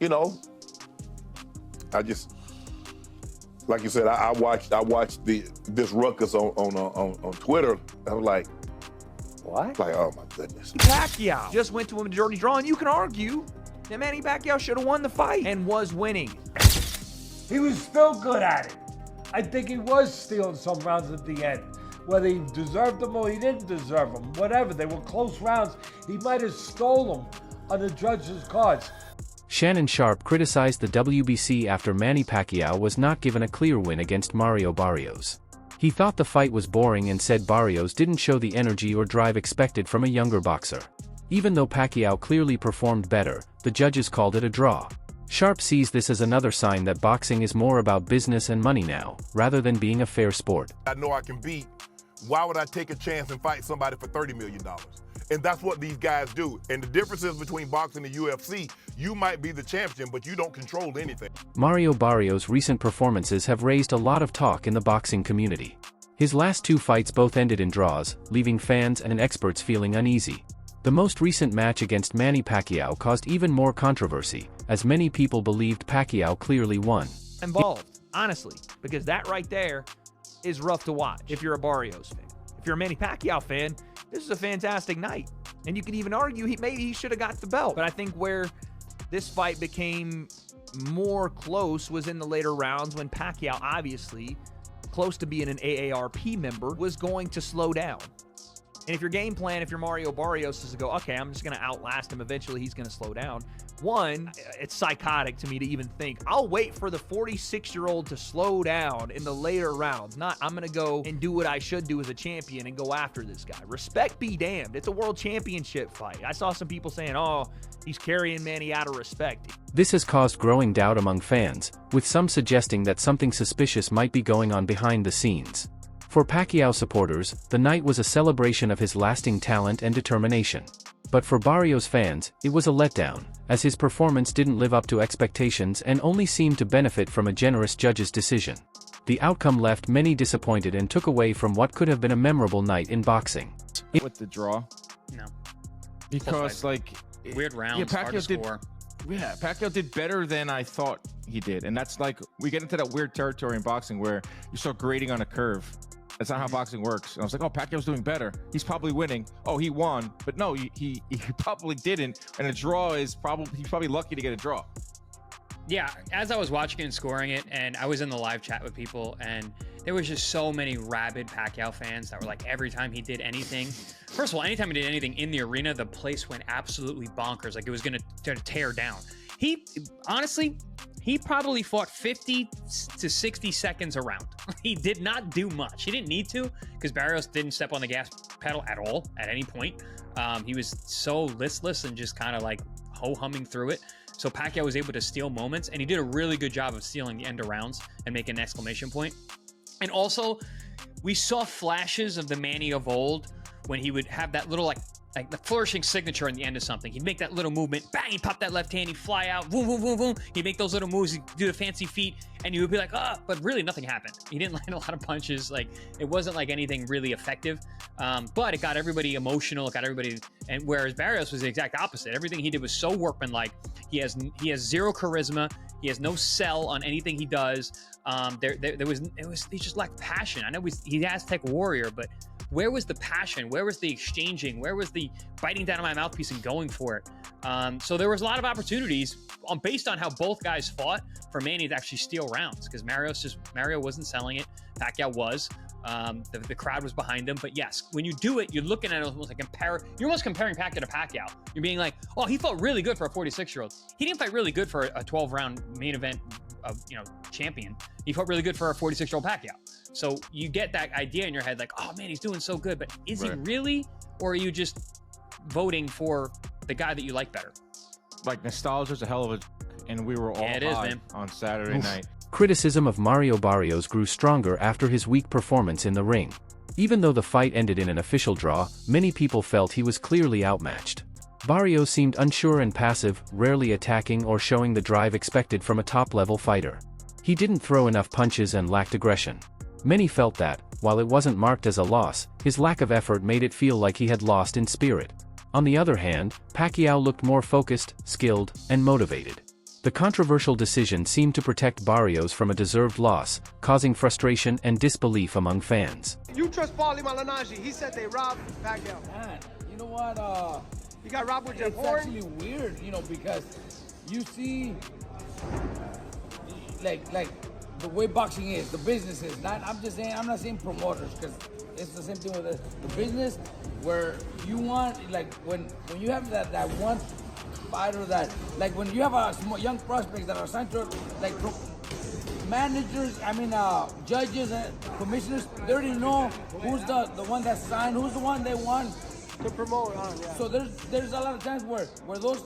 you know, I just, like you said, I watched this ruckus on Twitter. I was like, what? Like, oh my goodness. Pacquiao just went to him in a dirty draw, and you can argue that Manny Pacquiao should have won the fight and was winning. He was still good at it. I think he was stealing some rounds at the end. Whether he deserved them or he didn't deserve them, whatever, they were close rounds. He might have stole them on the judges' cards. Shannon Sharpe criticized the WBC after Manny Pacquiao was not given a clear win against Mario Barrios. He thought the fight was boring and said Barrios didn't show the energy or drive expected from a younger boxer. Even though Pacquiao clearly performed better, the judges called it a draw. Sharpe sees this as another sign that boxing is more about business and money now, rather than being a fair sport. I know I can beat. Why would I take a chance and fight somebody for $30 million? And that's what these guys do. And the differences between boxing and UFC, you might be the champion, but you don't control anything. Mario Barrios' recent performances have raised a lot of talk in the boxing community. His last two fights both ended in draws, leaving fans and experts feeling uneasy. The most recent match against Manny Pacquiao caused even more controversy, as many people believed Pacquiao clearly won. Involved, honestly, because that right there is rough to watch if you're a Barrios fan. If you're a Manny Pacquiao fan, this is a fantastic night. And you could even argue maybe he should have got the belt. But I think where this fight became more close was in the later rounds when Pacquiao, obviously, close to being an AARP member, was going to slow down. And if your game plan, if you're Mario Barrios, is to go, okay, I'm just going to outlast him. Eventually, he's going to slow down. One, it's psychotic to me to even think, I'll wait for the 46-year-old to slow down in the later rounds. Not, I'm going to go and do what I should do as a champion and go after this guy. Respect be damned. It's a world championship fight. I saw some people saying, oh, he's carrying Manny out of respect. This has caused growing doubt among fans, with some suggesting that something suspicious might be going on behind the scenes. For Pacquiao supporters, the night was a celebration of his lasting talent and determination. But for Barrios fans, it was a letdown, as his performance didn't live up to expectations and only seemed to benefit from a generous judge's decision. The outcome left many disappointed and took away from what could have been a memorable night in boxing. With the draw? No. Because, like... Weird rounds, hard to score. Yeah, Pacquiao did better than I thought he did. And that's like, we get into that weird territory in boxing where you start grading on a curve. That's not how boxing works. And I was like, oh, Pacquiao's doing better. He's probably winning. Oh, he won. But no, he probably didn't. And a draw is he's probably lucky to get a draw. Yeah, as I was watching it and scoring it, and I was in the live chat with people, and there was just so many rabid Pacquiao fans that were like, every time he did anything, first of all, anytime he did anything in the arena, the place went absolutely bonkers. Like it was going to tear down. Honestly, he probably fought 50 to 60 seconds around. He did not do much. He didn't need to, because Barrios didn't step on the gas pedal at all at any point. He was so listless and just kind of like ho-humming through it. So Pacquiao was able to steal moments, and he did a really good job of stealing the end of rounds and making an exclamation point. And also, we saw flashes of the Manny of old when he would have that little like the flourishing signature in the end of something. He'd make that little movement, bang, he'd pop that left hand, he'd fly out, boom, boom, boom, boom. He'd make those little moves, he'd do the fancy feet, and you would be like, ah, but really nothing happened. He didn't land a lot of punches. Like, it wasn't like anything really effective, but it got everybody emotional, it got everybody, and whereas Barrios was the exact opposite. Everything he did was so workmanlike. He has zero charisma. He has no sell on anything he does. He just lacked passion. I know he's Aztec warrior, but where was the passion? Where was the exchanging? Where was the biting down on my mouthpiece and going for it? So there was a lot of opportunities based on how both guys fought for Manny to actually steal rounds, because Mario wasn't selling it. Pacquiao was. The crowd was behind him. But yes, when you do it, you're looking at it almost like you're almost comparing Pacquiao to Pacquiao. You're being like, oh, he fought really good for a 46-year-old. He didn't fight really good for a 12-round main event champion. He fought really good for a 46-year-old Pacquiao. So you get that idea in your head, like, oh man, he's doing so good, but is he really? Or are you just voting for the guy that you like better? Like, nostalgia's a hell of a, and we were all high on Saturday night. Criticism of Mario Barrios grew stronger after his weak performance in the ring. Even though the fight ended in an official draw, many people felt he was clearly outmatched. Barrios seemed unsure and passive, rarely attacking or showing the drive expected from a top-level fighter. He didn't throw enough punches and lacked aggression. Many felt that, while it wasn't marked as a loss, his lack of effort made it feel like he had lost in spirit. On the other hand, Pacquiao looked more focused, skilled, and motivated. The controversial decision seemed to protect Barrios from a deserved loss, causing frustration and disbelief among fans. You trust Paulie Malignaggi? He said they robbed Pacquiao. Man, you know what? He got robbed with Jeff It's Horn. actually weird, because you see, like the way boxing is, the business is. I'm not saying promoters, because it's the same thing with the business, where you want, when you have that one fighter that, when you have a young prospects that are signed to, managers, judges and commissioners, they already know who's the one that's signed, who's the one they want To promote on, yeah. So there's a lot of times where those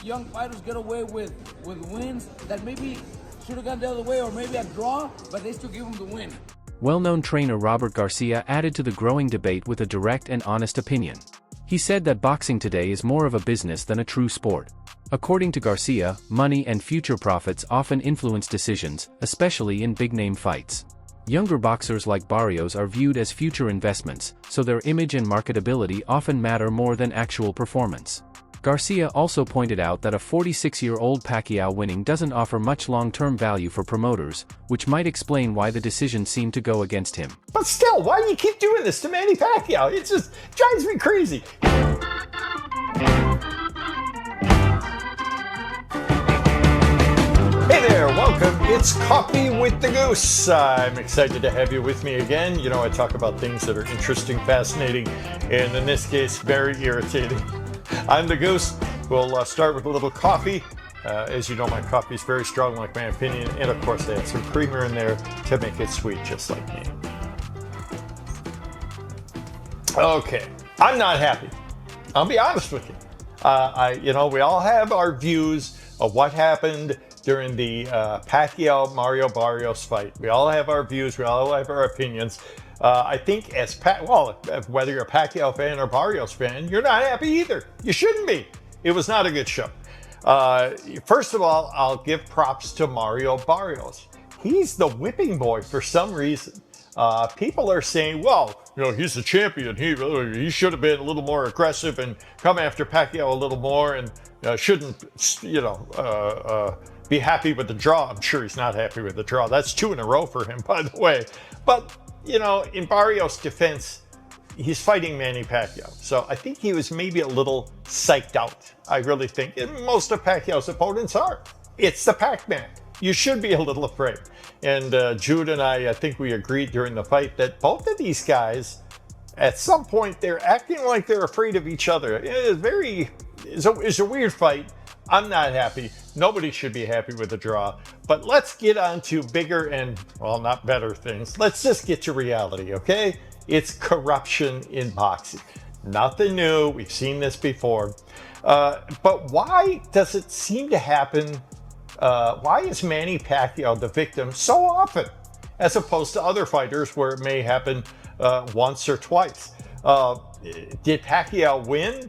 young fighters get away with wins that maybe should have gone the other way, or maybe a draw, but they still give them the win. Well-known trainer Robert Garcia added to the growing debate with a direct and honest opinion. He said that boxing today is more of a business than a true sport. According to Garcia, money and future profits often influence decisions, especially in big-name fights. Younger boxers like Barrios are viewed as future investments, so their image and marketability often matter more than actual performance. Garcia also pointed out that a 46-year-old Pacquiao winning doesn't offer much long-term value for promoters, which might explain why the decision seemed to go against him. But still, why do you keep doing this to Manny Pacquiao? It just drives me crazy. Hey there, welcome. It's Coffee with the Goose. I'm excited to have you with me again. I talk about things that are interesting, fascinating, and in this case, very irritating. I'm the Goose. We'll start with a little coffee. As you know, my coffee is very strong, like my opinion, and of course, I have some creamer in there to make it sweet, just like me. Okay, I'm not happy. I'll be honest with you. We all have our views of what happened during the Pacquiao-Mario Barrios fight. We all have our views. We all have our opinions. I think whether you're a Pacquiao fan or Barrios fan, you're not happy either. You shouldn't be. It was not a good show. First of all, I'll give props to Mario Barrios. He's the whipping boy for some reason. People are saying, he's the champion. He should have been a little more aggressive and come after Pacquiao a little more, and shouldn't, be happy with the draw. I'm sure he's not happy with the draw. That's 2 in a row for him, by the way. But, in Barrios' defense, he's fighting Manny Pacquiao. So I think he was maybe a little psyched out. I really think. And most of Pacquiao's opponents are. It's the Pac-Man. You should be a little afraid. And Jude and I think we agreed during the fight that both of these guys, at some point, they're acting like they're afraid of each other. It's a weird fight. I'm not happy. Nobody should be happy with the draw. But let's get on to bigger and, not better things. Let's just get to reality, okay? It's corruption in boxing. Nothing new. We've seen this before. But why does it seem to happen? Why is Manny Pacquiao the victim so often, as opposed to other fighters where it may happen once or twice? Did Pacquiao win?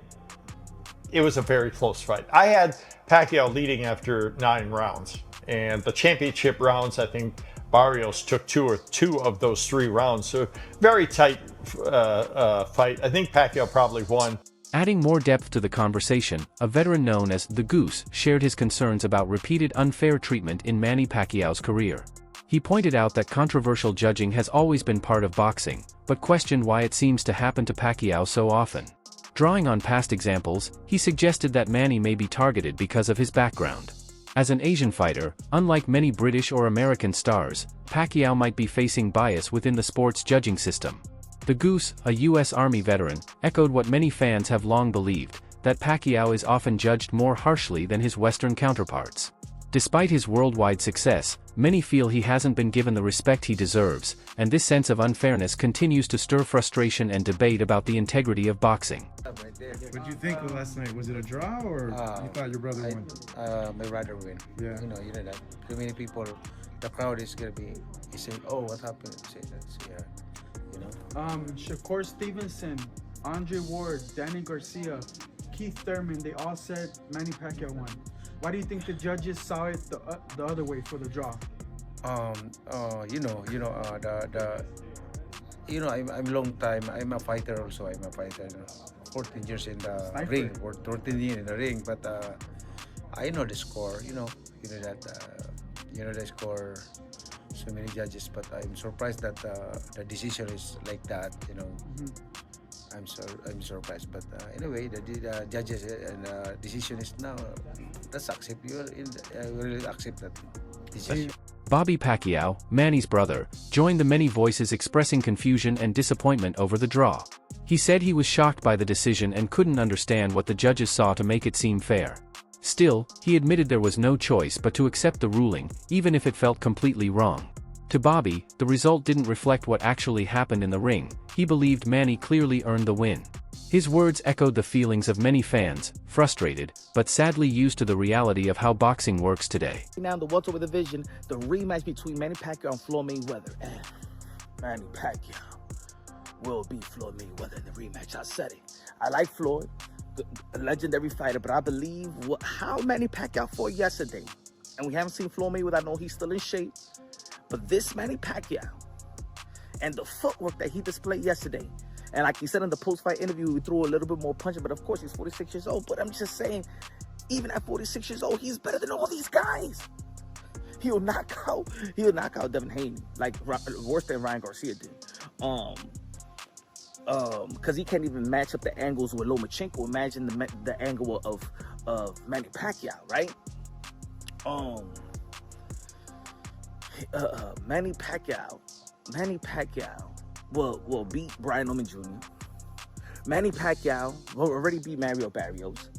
It was a very close fight. I had Pacquiao leading after 9 rounds, and the championship rounds, I think Barrios took two of those 3 rounds. So very tight fight. I think Pacquiao probably won. Adding more depth to the conversation, a veteran known as the Goose shared his concerns about repeated unfair treatment in Manny Pacquiao's career. He pointed out that controversial judging has always been part of boxing, but questioned why it seems to happen to Pacquiao so often. Drawing on past examples, he suggested that Manny may be targeted because of his background. As an Asian fighter, unlike many British or American stars, Pacquiao might be facing bias within the sport's judging system. The Goose, a U.S. Army veteran, echoed what many fans have long believed, that Pacquiao is often judged more harshly than his Western counterparts. Despite his worldwide success, many feel he hasn't been given the respect he deserves, and this sense of unfairness continues to stir frustration and debate about the integrity of boxing. What did you think of last night? Was it a draw, or you thought your brother won? My brother win. Yeah. You know that. Too many people, the crowd is gonna be saying, "Oh, what happened?" Shakur Stevenson, Andre Ward, Danny Garcia, Keith Thurman, they all said Manny Pacquiao won. Why do you think the judges saw it the other way for the draw? I'm long time. I'm a fighter also. I'm a fighter. 14 years in the ring, or 13 years in the ring. But I know the score. they score so many judges, but I'm surprised that the decision is like that. I'm surprised, but anyway, the judges and decision is now. Let's accept. We really accept that decision. Bobby Pacquiao, Manny's brother, joined the many voices expressing confusion and disappointment over the draw. He said he was shocked by the decision and couldn't understand what the judges saw to make it seem fair. Still, he admitted there was no choice but to accept the ruling, even if it felt completely wrong. To Bobby, the result didn't reflect what actually happened in the ring. He believed Manny clearly earned the win. His words echoed the feelings of many fans, frustrated, but sadly used to the reality of how boxing works today. Now in the welterweight division, the rematch between Manny Pacquiao and Floyd Mayweather. And Manny Pacquiao will beat Floyd Mayweather in the rematch. I said it. I like Floyd, a legendary fighter, but I believe how Manny Pacquiao fought yesterday. And we haven't seen Floyd Mayweather. I know he's still in shape. But this Manny Pacquiao and the footwork that he displayed yesterday, and like he said in the post-fight interview, he threw a little bit more punch, but of course he's 46 years old. But I'm just saying, even at 46 years old, he's better than all these guys. He'll knock out Devin Haney, like worse than Ryan Garcia did. Because he can't even match up the angles with Lomachenko. Imagine the angle of Manny Pacquiao, right? Manny Pacquiao will beat Brian Norman Jr. Manny Pacquiao will already beat Mario Barrios.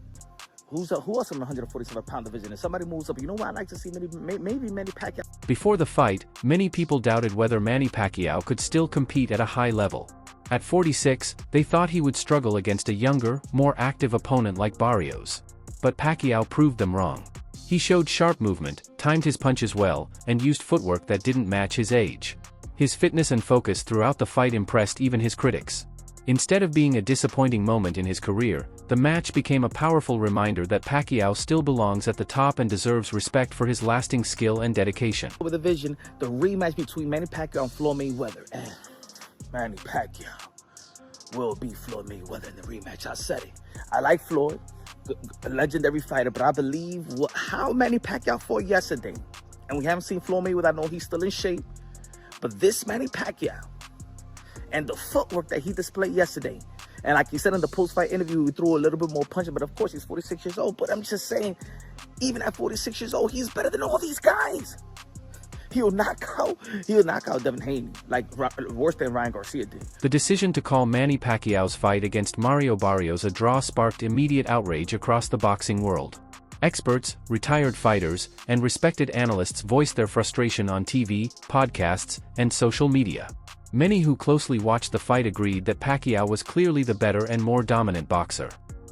Who else in the 147-pound division? If somebody moves up, you know what I'd like to see? Maybe Manny Pacquiao. Before the fight, many people doubted whether Manny Pacquiao could still compete at a high level. At 46, they thought he would struggle against a younger, more active opponent like Barrios. But Pacquiao proved them wrong. He showed sharp movement, timed his punches well, and used footwork that didn't match his age. His fitness and focus throughout the fight impressed even his critics. Instead of being a disappointing moment in his career, the match became a powerful reminder that Pacquiao still belongs at the top and deserves respect for his lasting skill and dedication. With the division, the rematch between Manny Pacquiao and Floyd Mayweather. And Manny Pacquiao will beat Floyd Mayweather in the rematch. I said it. I like Floyd, a legendary fighter, but I believe how Manny Pacquiao fought yesterday. And we haven't seen Floyd Mayweather. I know he's still in shape. But this Manny Pacquiao and the footwork that he displayed yesterday, and like he said in the post-fight interview, he threw a little bit more punch, but of course he's 46 years old. But I'm just saying, even at 46 years old, he's better than all these guys. He'll knock out Devin Haney, like worse than Ryan Garcia did. The decision to call Manny Pacquiao's fight against Mario Barrios a draw sparked immediate outrage across the boxing world. Experts, retired fighters, and respected analysts voiced their frustration on TV, podcasts, and social media. Many who closely watched the fight agreed that Pacquiao was clearly the better and more dominant boxer.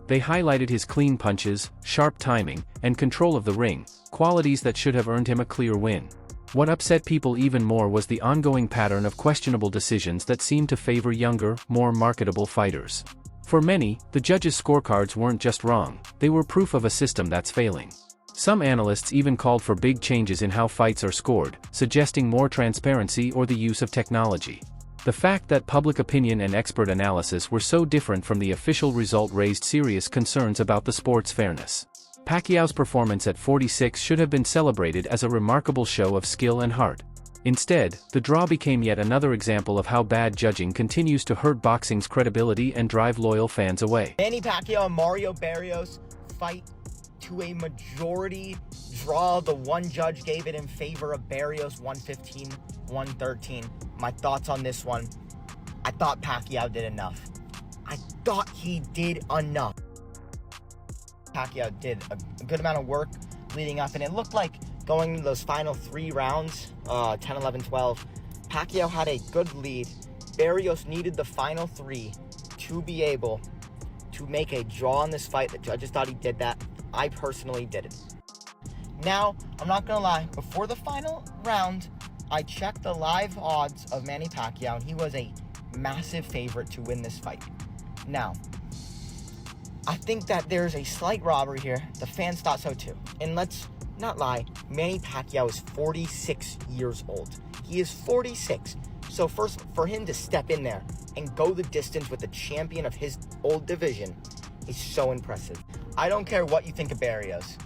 They highlighted his clean punches, sharp timing, and control of the ring, qualities that should have earned him a clear win. What upset people even more was the ongoing pattern of questionable decisions that seemed to favor younger, more marketable fighters. For many, the judges' scorecards weren't just wrong, they were proof of a system that's failing. Some analysts even called for big changes in how fights are scored, suggesting more transparency or the use of technology. The fact that public opinion and expert analysis were so different from the official result raised serious concerns about the sport's fairness. Pacquiao's performance at 46 should have been celebrated as a remarkable show of skill and heart. Instead, the draw became yet another example of how bad judging continues to hurt boxing's credibility and drive loyal fans away. Manny Pacquiao and Mario Barrios fight to a majority draw. The one judge gave it in favor of Barrios, 115-113. My thoughts on this one: I thought Pacquiao did enough. I thought he did enough. Pacquiao did a good amount of work leading up, and it looked like going into those final 3 rounds, 10, 11, 12, Pacquiao had a good lead. Barrios needed the final 3 to be able to make a draw in this fight. The judges thought he did that. I personally didn't. Now, I'm not gonna lie, before the final round, I checked the live odds of Manny Pacquiao, and he was a massive favorite to win this fight. Now, I think that there's a slight robbery here. The fans thought so too. And let's not lie, Manny Pacquiao is 46 years old. He is 46. So first, for him to step in there and go the distance with the champion of his old division is so impressive. I don't care what you think of Barrios.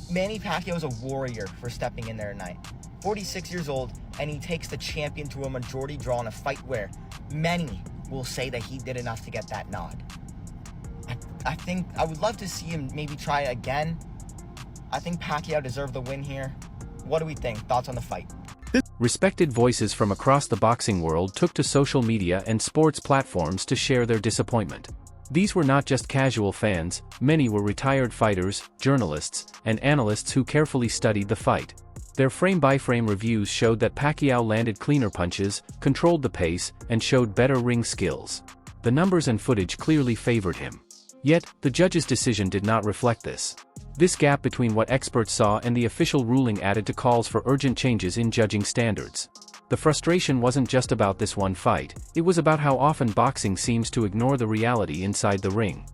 Manny Pacquiao is a warrior for stepping in there tonight. 46 years old, and he takes the champion to a majority draw in a fight where many will say that he did enough to get that nod. I think I would love to see him maybe try it again. I think Pacquiao deserved the win here. What do we think? Thoughts on the fight? Respected voices from across the boxing world took to social media and sports platforms to share their disappointment. These were not just casual fans, many were retired fighters, journalists, and analysts who carefully studied the fight. Their frame-by-frame reviews showed that Pacquiao landed cleaner punches, controlled the pace, and showed better ring skills. The numbers and footage clearly favored him. Yet, the judge's decision did not reflect this. This gap between what experts saw and the official ruling added to calls for urgent changes in judging standards. The frustration wasn't just about this one fight, it was about how often boxing seems to ignore the reality inside the ring.